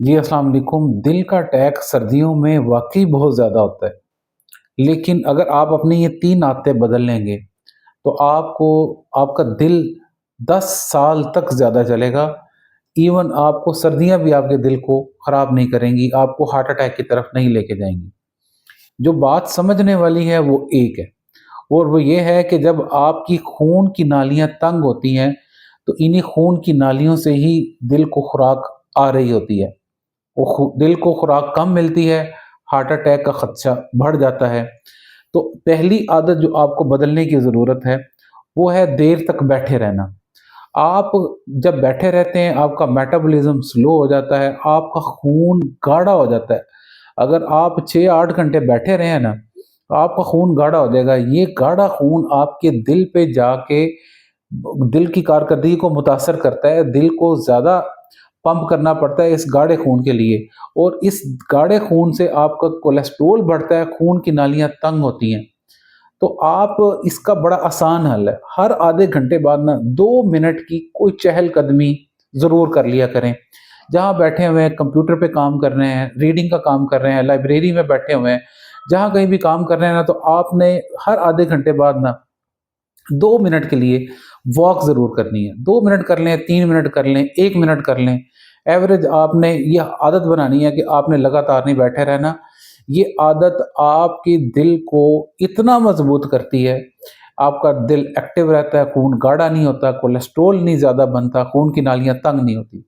جی السلام علیکم۔ دل کا اٹیک سردیوں میں واقعی بہت زیادہ ہوتا ہے، لیکن اگر آپ اپنی یہ 3 عادتیں بدل لیں گے تو آپ کا دل 10 سال تک زیادہ چلے گا۔ ایون آپ کو سردیاں بھی آپ کے دل کو خراب نہیں کریں گی، آپ کو ہارٹ اٹیک کی طرف نہیں لے کے جائیں گی۔ جو بات سمجھنے والی ہے وہ ایک ہے، اور وہ یہ ہے کہ جب آپ کی خون کی نالیاں تنگ ہوتی ہیں تو انہی خون کی نالیوں سے ہی دل کو خوراک آ رہی ہوتی ہے۔ دل کو خوراک کم ملتی ہے، ہارٹ اٹیک کا خدشہ بڑھ جاتا ہے۔ تو پہلی عادت جو آپ کو بدلنے کی ضرورت ہے وہ ہے دیر تک بیٹھے رہنا۔ آپ جب بیٹھے رہتے ہیں آپ کا میٹابولزم سلو ہو جاتا ہے، آپ کا خون گاڑھا ہو جاتا ہے۔ اگر آپ 6-8 گھنٹے بیٹھے رہے ہیں نا، آپ کا خون گاڑھا ہو جائے گا۔ یہ گاڑھا خون آپ کے دل پہ جا کے دل کی کارکردگی کو متاثر کرتا ہے، دل کو زیادہ پمپ کرنا پڑتا ہے اس گاڑھے خون کے لیے، اور اس گاڑھے خون سے آپ کا کولیسٹرول بڑھتا ہے، خون کی نالیاں تنگ ہوتی ہیں۔ تو آپ اس کا بڑا آسان حل ہے، ہر آدھے گھنٹے بعد نا 2 منٹ کی کوئی چہل قدمی ضرور کر لیا کریں۔ جہاں بیٹھے ہوئے ہیں، کمپیوٹر پہ کام کر رہے ہیں، ریڈنگ کا کام کر رہے ہیں، لائبریری میں بیٹھے ہوئے ہیں، جہاں کہیں بھی کام کر رہے ہیں نا، تو آپ نے ہر آدھے گھنٹے بعد نا 2 منٹ کے لیے واک ضرور کرنی ہے۔ 2 منٹ کر لیں، 3 منٹ کر لیں، 1 منٹ کر لیں۔ ایوریج آپ نے یہ عادت بنانی ہے کہ آپ نے لگاتار نہیں بیٹھے رہنا۔ یہ عادت آپ کی دل کو اتنا مضبوط کرتی ہے، آپ کا دل ایکٹیو رہتا ہے، خون گاڑھا نہیں ہوتا، کولیسٹرول نہیں زیادہ بنتا، خون کی نالیاں تنگ نہیں ہوتی۔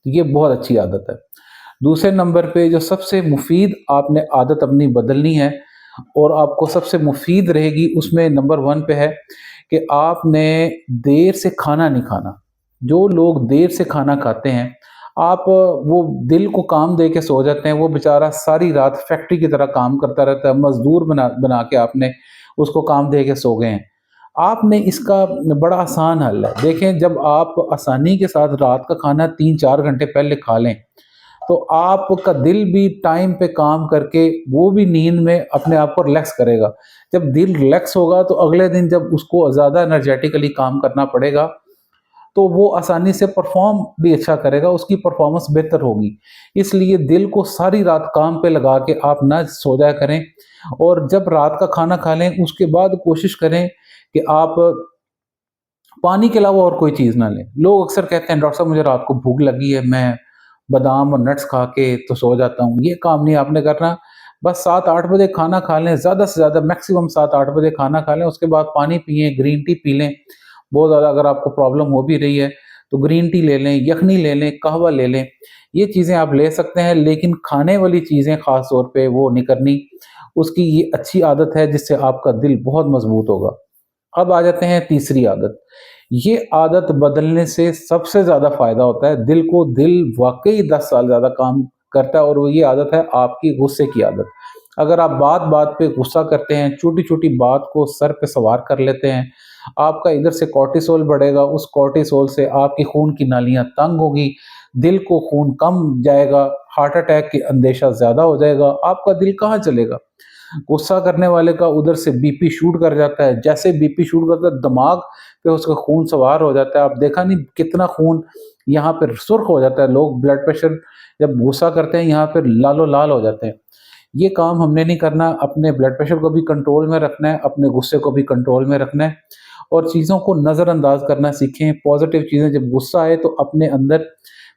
یہ بہت اچھی عادت ہے۔ دوسرے نمبر پہ جو سب سے مفید آپ نے عادت اپنی بدلنی ہے اور آپ کو سب سے مفید رہے گی، اس میں نمبر 1 پہ ہے کہ آپ نے دیر سے کھانا نہیں کھانا۔ جو لوگ دیر سے کھانا کھاتے ہیں، آپ وہ دل کو کام دے کے سو جاتے ہیں، وہ بیچارہ ساری رات فیکٹری کی طرح کام کرتا رہتا ہے، مزدور بنا بنا کے آپ نے اس کو کام دے کے سو گئے ہیں۔ آپ نے اس کا بڑا آسان حل ہے۔ دیکھیں، جب آپ آسانی کے ساتھ رات کا کھانا 3-4 گھنٹے پہلے کھا لیں تو آپ کا دل بھی ٹائم پہ کام کر کے وہ بھی نیند میں اپنے آپ کو ریلیکس کرے گا۔ جب دل ریلیکس ہوگا تو اگلے دن جب اس کو زیادہ انرجیٹیکلی کام کرنا پڑے گا تو وہ آسانی سے پرفارم بھی اچھا کرے گا، اس کی پرفارمنس بہتر ہوگی۔ اس لیے دل کو ساری رات کام پہ لگا کے آپ نہ سو جایا کریں، اور جب رات کا کھانا کھا لیں اس کے بعد کوشش کریں کہ آپ پانی کے علاوہ اور کوئی چیز نہ لیں۔ لوگ اکثر کہتے ہیں ڈاکٹر صاحب مجھے رات کو بھوک لگی ہے، میں بادام اور نٹس کھا کے تو سو جاتا ہوں۔ یہ کام نہیں آپ نے کرنا۔ بس 7-8 بجے کھانا کھا لیں، زیادہ سے زیادہ میکسیمم 7-8 بجے کھانا کھا لیں، اس کے بعد پانی پئیں، گرین ٹی پی لیں۔ بہت زیادہ اگر آپ کو پرابلم ہو بھی رہی ہے تو گرین ٹی لے لیں، یخنی لے لیں، قہوہ لے لیں۔ یہ چیزیں آپ لے سکتے ہیں، لیکن کھانے والی چیزیں خاص طور پہ وہ نہیں کرنی۔ اس کی یہ اچھی عادت ہے جس سے آپ کا دل بہت مضبوط ہوگا۔ اب آ جاتے ہیں تیسری عادت۔ یہ عادت بدلنے سے سب سے زیادہ فائدہ ہوتا ہے دل کو۔ دل واقعی 10 سال زیادہ کام کرتا ہے، اور وہ یہ عادت ہے آپ کی غصے کی عادت۔ اگر آپ بات بات پہ غصہ کرتے ہیں، چھوٹی چھوٹی بات کو سر پہ سوار کر لیتے ہیں، آپ کا ادھر سے کورٹیسول بڑھے گا، اس کورٹیسول سے آپ کی خون کی نالیاں تنگ ہوگی، دل کو خون کم جائے گا، ہارٹ اٹیک کی اندیشہ زیادہ ہو جائے گا۔ آپ کا دل کہاں چلے گا؟ غصہ کرنے والے کا ادھر سے بی پی شوٹ کر جاتا ہے، جیسے بی پی شوٹ کرتا ہے دماغ پہ اس کا خون سوار ہو جاتا ہے۔ آپ دیکھا نہیں کتنا خون یہاں پہ سرخ ہو جاتا ہے، لوگ بلڈ پریشر جب غصہ کرتے ہیں یہاں پہ لال و لال ہو جاتے ہیں۔ یہ کام ہم نے نہیں کرنا، اپنے بلڈ پریشر کو بھی کنٹرول میں رکھنا ہے، اپنے غصے کو بھی کنٹرول میں رکھنا ہے، اور چیزوں کو نظر انداز کرنا سیکھیں۔ پازیٹیو چیزیں، جب غصہ آئے تو اپنے اندر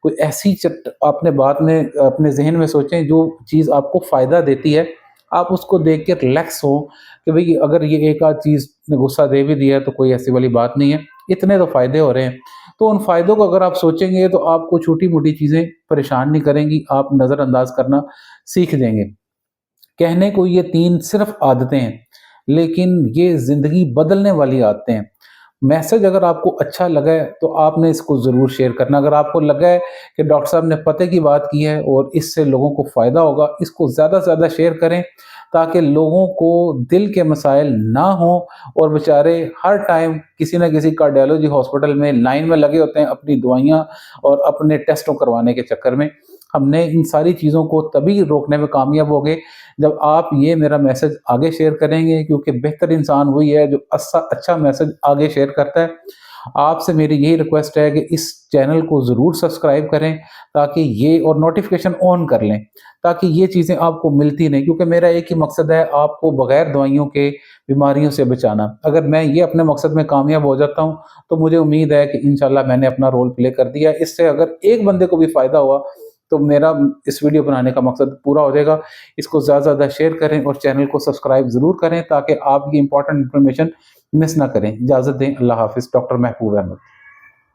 کوئی ایسی اپنے بات میں اپنے ذہن میں سوچیں جو چیز آپ کو فائدہ دیتی ہے، آپ اس کو دیکھ کے ریلیکس ہوں کہ بھئی اگر یہ ایک آدھ چیز نے غصہ دے بھی دیا ہے تو کوئی ایسی والی بات نہیں ہے، اتنے تو فائدے ہو رہے ہیں۔ تو ان فائدوں کو اگر آپ سوچیں گے تو آپ کو چھوٹی موٹی چیزیں پریشان نہیں کریں گی، آپ نظر انداز کرنا سیکھ جائیں گے۔ کہنے کو یہ 3 صرف عادتیں ہیں، لیکن یہ زندگی بدلنے والی عادتیں ہیں۔ میسج اگر آپ کو اچھا لگا ہے تو آپ نے اس کو ضرور شیئر کرنا۔ اگر آپ کو لگا ہے کہ ڈاکٹر صاحب نے پتے کی بات کی ہے اور اس سے لوگوں کو فائدہ ہوگا، اس کو زیادہ سے زیادہ شیئر کریں تاکہ لوگوں کو دل کے مسائل نہ ہوں، اور بیچارے ہر ٹائم کسی نہ کسی کارڈیالوجی ہاسپٹل میں لائن میں لگے ہوتے ہیں اپنی دوائیاں اور اپنے ٹیسٹوں کروانے کے چکر میں۔ ہم نے ان ساری چیزوں کو تبھی روکنے میں کامیاب ہوگے جب آپ یہ میرا میسج آگے شیئر کریں گے، کیونکہ بہتر انسان وہی ہے جو اچھا میسج آگے شیئر کرتا ہے۔ آپ سے میری یہی ریکویسٹ ہے کہ اس چینل کو ضرور سبسکرائب کریں، تاکہ یہ اور نوٹیفیکیشن آن کر لیں، تاکہ یہ چیزیں آپ کو ملتی نہیں، کیونکہ میرا ایک ہی مقصد ہے آپ کو بغیر دوائیوں کے بیماریوں سے بچانا۔ اگر میں یہ اپنے مقصد میں کامیاب ہو جاتا ہوں تو مجھے امید ہے کہ انشاءاللہ میں نے اپنا رول پلے کر دیا۔ اس سے اگر ایک بندے کو بھی فائدہ ہوا تو میرا اس ویڈیو بنانے کا مقصد پورا ہو جائے گا۔ اس کو زیادہ سے زیادہ شیئر کریں اور چینل کو سبسکرائب ضرور کریں، تاکہ آپ یہ امپورٹنٹ انفارمیشن مس نہ کریں۔ اجازت دیں، اللہ حافظ، ڈاکٹر محبوب احمد۔